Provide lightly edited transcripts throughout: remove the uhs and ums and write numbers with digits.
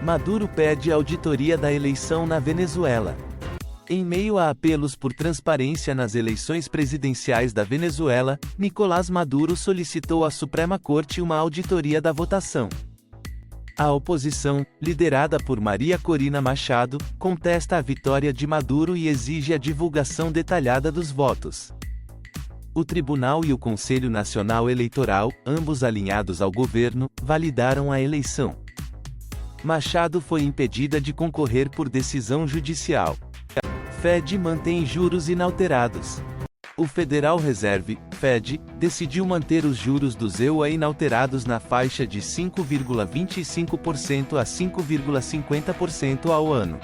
Maduro pede auditoria da eleição na Venezuela. Em meio a apelos por transparência nas eleições presidenciais da Venezuela, Nicolás Maduro solicitou à Suprema Corte uma auditoria da votação. A oposição, liderada por Maria Corina Machado, contesta a vitória de Maduro e exige a divulgação detalhada dos votos. O Tribunal e o Conselho Nacional Eleitoral, ambos alinhados ao governo, validaram a eleição. Machado foi impedida de concorrer por decisão judicial. Fed mantém juros inalterados. O Federal Reserve, Fed, decidiu manter os juros do EUA inalterados na faixa de 5,25% a 5,50% ao ano.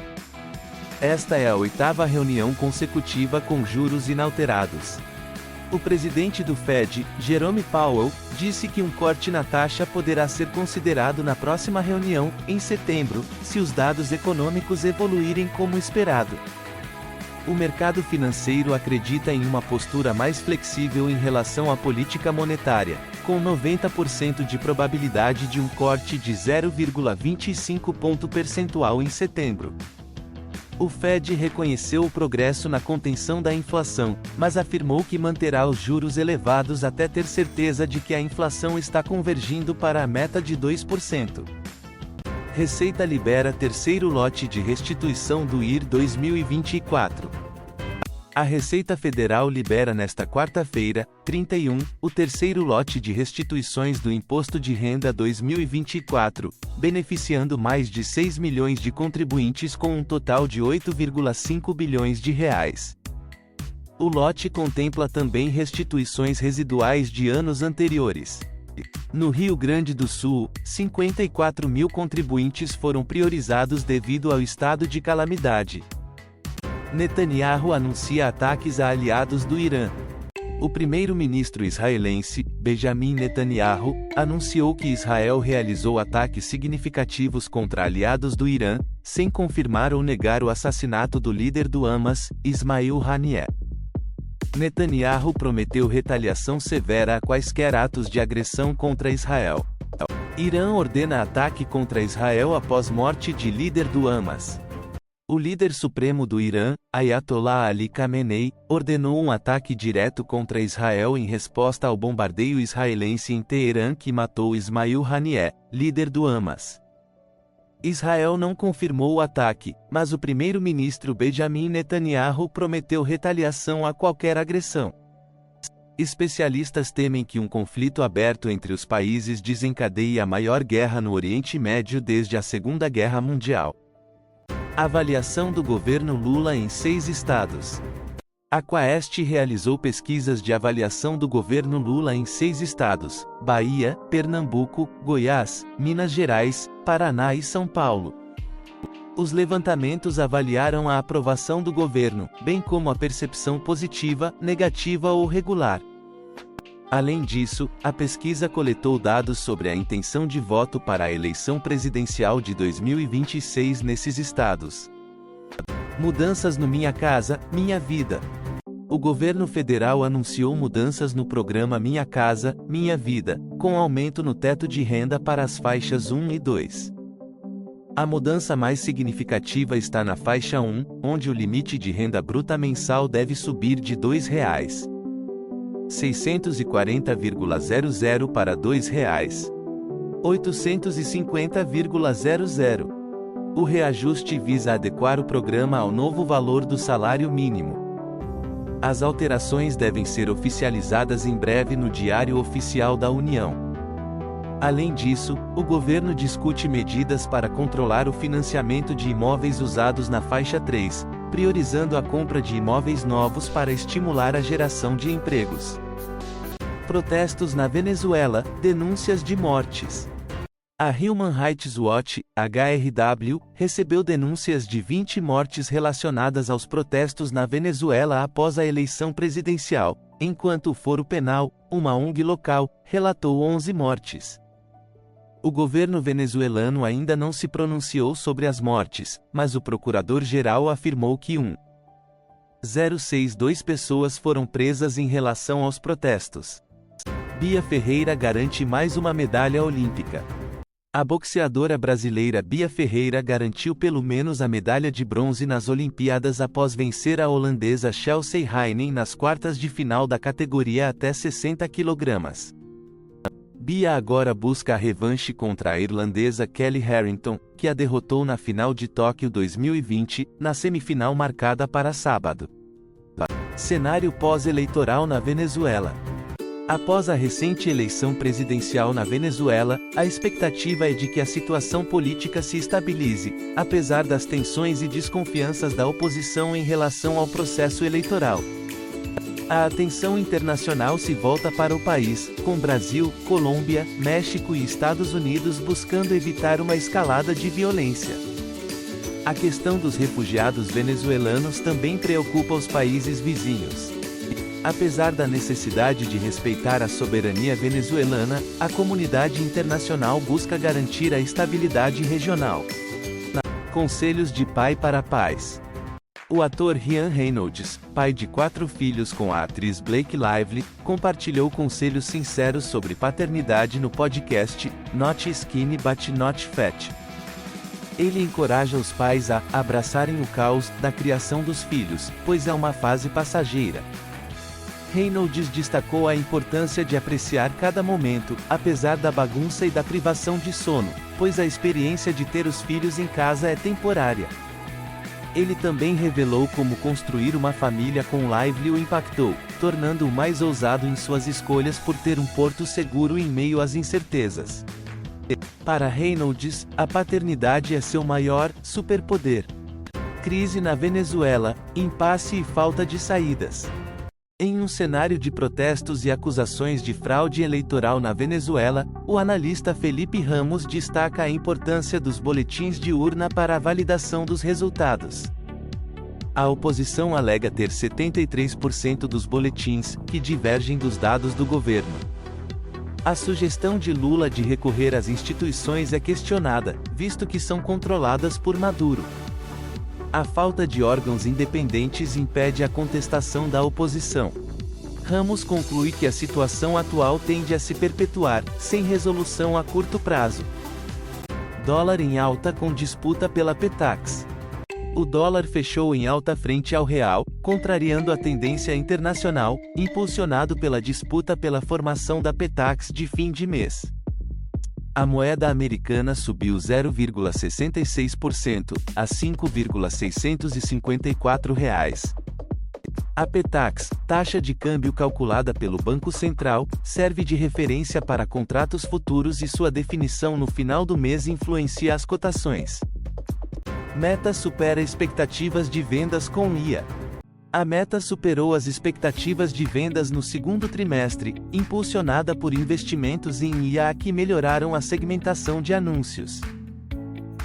Esta é a 8ª reunião consecutiva com juros inalterados. O presidente do Fed, Jerome Powell, disse que um corte na taxa poderá ser considerado na próxima reunião, em setembro, se os dados econômicos evoluírem como esperado. O mercado financeiro acredita em uma postura mais flexível em relação à política monetária, com 90% de probabilidade de um corte de 0,25 ponto percentual em setembro. O Fed reconheceu o progresso na contenção da inflação, mas afirmou que manterá os juros elevados até ter certeza de que a inflação está convergindo para a meta de 2%. Receita libera terceiro lote de restituição do IR 2024. A Receita Federal libera nesta quarta-feira, 31, o terceiro lote de restituições do Imposto de Renda 2024, beneficiando mais de 6 milhões de contribuintes com um total de 8,5 bilhões de reais. O lote contempla também restituições residuais de anos anteriores. No Rio Grande do Sul, 54 mil contribuintes foram priorizados devido ao estado de calamidade. Netanyahu anuncia ataques a aliados do Irã. O primeiro-ministro israelense, Benjamin Netanyahu, anunciou que Israel realizou ataques significativos contra aliados do Irã, sem confirmar ou negar o assassinato do líder do Hamas, Ismail Haniyeh. Netanyahu prometeu retaliação severa a quaisquer atos de agressão contra Israel. Irã ordena ataque contra Israel após morte de líder do Hamas. O líder supremo do Irã, Ayatollah Ali Khamenei, ordenou um ataque direto contra Israel em resposta ao bombardeio israelense em Teherã que matou Ismail Haniyeh, líder do Hamas. Israel não confirmou o ataque, mas o primeiro-ministro Benjamin Netanyahu prometeu retaliação a qualquer agressão. Especialistas temem que um conflito aberto entre os países desencadeie a maior guerra no Oriente Médio desde a Segunda Guerra Mundial. Avaliação do governo Lula em 6 estados. A Quaest realizou pesquisas de avaliação do governo Lula em 6 estados: Bahia, Pernambuco, Goiás, Minas Gerais, Paraná e São Paulo. Os levantamentos avaliaram a aprovação do governo, bem como a percepção positiva, negativa ou regular. Além disso, a pesquisa coletou dados sobre a intenção de voto para a eleição presidencial de 2026 nesses estados. Mudanças no Minha Casa, Minha Vida. O governo federal anunciou mudanças no programa Minha Casa, Minha Vida, com aumento no teto de renda para as faixas 1 e 2. A mudança mais significativa está na faixa 1, onde o limite de renda bruta mensal deve subir de R$ 2,640,00 para R$ 2,850,00. O reajuste visa adequar o programa ao novo valor do salário mínimo. As alterações devem ser oficializadas em breve no Diário Oficial da União. Além disso, o governo discute medidas para controlar o financiamento de imóveis usados na faixa 3, priorizando a compra de imóveis novos para estimular a geração de empregos. Protestos na Venezuela, denúncias de mortes. A Human Rights Watch, HRW, recebeu denúncias de 20 mortes relacionadas aos protestos na Venezuela após a eleição presidencial, enquanto o Foro Penal, uma ONG local, relatou 11 mortes. O governo venezuelano ainda não se pronunciou sobre as mortes, mas o procurador-geral afirmou que 1,062 pessoas foram presas em relação aos protestos. Bia Ferreira garante mais uma medalha olímpica. A boxeadora brasileira Bia Ferreira garantiu pelo menos a medalha de bronze nas Olimpíadas após vencer a holandesa Chelsea Heinen nas quartas de final da categoria até 60 kg. Bia agora busca a revanche contra a irlandesa Kelly Harrington, que a derrotou na final de Tóquio 2020, na semifinal marcada para sábado. Cenário pós-eleitoral na Venezuela. Após a recente eleição presidencial na Venezuela, a expectativa é de que a situação política se estabilize, apesar das tensões e desconfianças da oposição em relação ao processo eleitoral. A atenção internacional se volta para o país, com Brasil, Colômbia, México e Estados Unidos buscando evitar uma escalada de violência. A questão dos refugiados venezuelanos também preocupa os países vizinhos. Apesar da necessidade de respeitar a soberania venezuelana, a comunidade internacional busca garantir a estabilidade regional. Conselhos de pai para pais. O ator Ryan Reynolds, pai de 4 filhos com a atriz Blake Lively, compartilhou conselhos sinceros sobre paternidade no podcast Not Skinny But Not Fat. Ele encoraja os pais a abraçarem o caos da criação dos filhos, pois é uma fase passageira. Reynolds destacou a importância de apreciar cada momento, apesar da bagunça e da privação de sono, pois a experiência de ter os filhos em casa é temporária. Ele também revelou como construir uma família com Lively o impactou, tornando-o mais ousado em suas escolhas por ter um porto seguro em meio às incertezas. Para Reynolds, a paternidade é seu maior superpoder. Crise na Venezuela, impasse e falta de saídas. Em um cenário de protestos e acusações de fraude eleitoral na Venezuela, o analista Felipe Ramos destaca a importância dos boletins de urna para a validação dos resultados. A oposição alega ter 73% dos boletins, que divergem dos dados do governo. A sugestão de Lula de recorrer às instituições é questionada, visto que são controladas por Maduro. A falta de órgãos independentes impede a contestação da oposição. Ramos conclui que a situação atual tende a se perpetuar, sem resolução a curto prazo. Dólar em alta com disputa pela Petax. O dólar fechou em alta frente ao real, contrariando a tendência internacional, impulsionado pela disputa pela formação da Petax de fim de mês. A moeda americana subiu 0,66%, a R$ 5,654. A Petax, taxa de câmbio calculada pelo Banco Central, serve de referência para contratos futuros e sua definição no final do mês influencia as cotações. Meta supera expectativas de vendas com IA. A Meta superou as expectativas de vendas no segundo trimestre, impulsionada por investimentos em IA que melhoraram a segmentação de anúncios.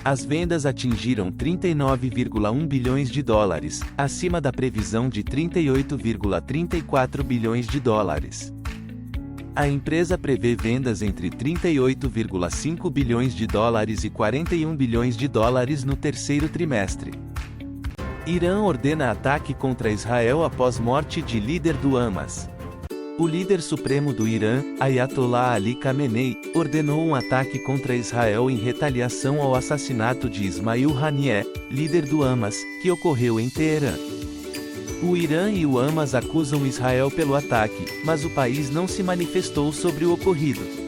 As vendas atingiram 39,1 bilhões de dólares, acima da previsão de 38,34 bilhões de dólares. A empresa prevê vendas entre 38,5 bilhões de dólares e 41 bilhões de dólares no terceiro trimestre. Irã ordena ataque contra Israel após morte de líder do Hamas. O líder supremo do Irã, Ayatollah Ali Khamenei, ordenou um ataque contra Israel em retaliação ao assassinato de Ismail Haniyeh, líder do Hamas, que ocorreu em Teherã. O Irã e o Hamas acusam Israel pelo ataque, mas o país não se manifestou sobre o ocorrido.